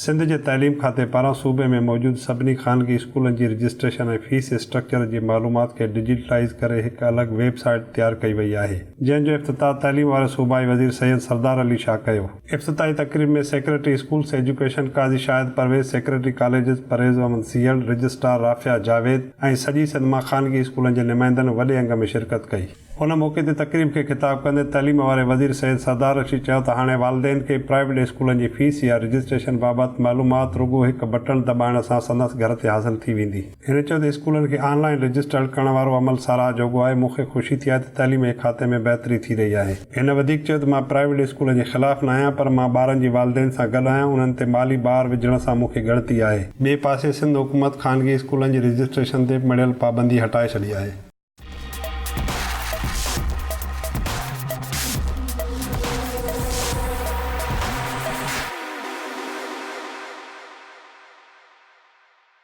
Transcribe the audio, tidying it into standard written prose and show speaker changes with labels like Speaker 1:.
Speaker 1: सिंध जे तालीम खाते पारां सूबे में मौजूदु सभिनी ख़ानगी स्कूलनि जी रजिस्ट्रेशन ऐं फीस स्ट्रक्चर जी मालूमात खे डिजिटलाइज़ करे हिकु अलॻि वेबसाइट तयारु कई वई आहे, जंहिं जो इफ़्तिताह तालीम वारे सूबाई वज़ीर सैयद सरदार अली शाह कयो। इफ़्तिताही तक़रीब में secretary schools education Qazi Shahid Parvez, secretary colleges Parvez Ahmed सीएल, रजिस्ट्रार राफ़िया जावेद ऐं सॼी सिंध मां ख़ानगी स्कूलनि जे नुमाइंदनि वॾे अंग में शिरकत कई। उन मौक़े ते तक़रीब खे ख़िताब कंदे तालीम वारे वज़ीर सैयद सरदार अली चयो त हाणे वालिदैन खे प्राइवेट स्कूलनि जी फीस या रजिस्ट्रेशन बाबति मालूमात रुॻो हिकु बटण दॿाइण सां संदसि घर ते हासिल थी वेंदी। हिन चयो त स्कूलनि खे ऑनलाइन रजिस्टर्ड करण वारो अमल साराह जोॻो आहे। मूंखे ख़ुशी थी आहे त तालीम जे खाते में बहितरी थी रही आहे। हिन वधीक चयो त मां प्राइवेट स्कूलनि जे ख़िलाफ़ न आहियां, पर मां ॿारनि जी वालिदैन सां गॾु आहियां। उन्हनि ते माली ॿार विझण सां मूंखे ॻणती आहे। ॿिए पासे सिंध हुकूमत ख़ानगी स्कूलनि जी रजिस्ट्रेशन ते मड़ियल पाबंदी हटाए छॾी आहे।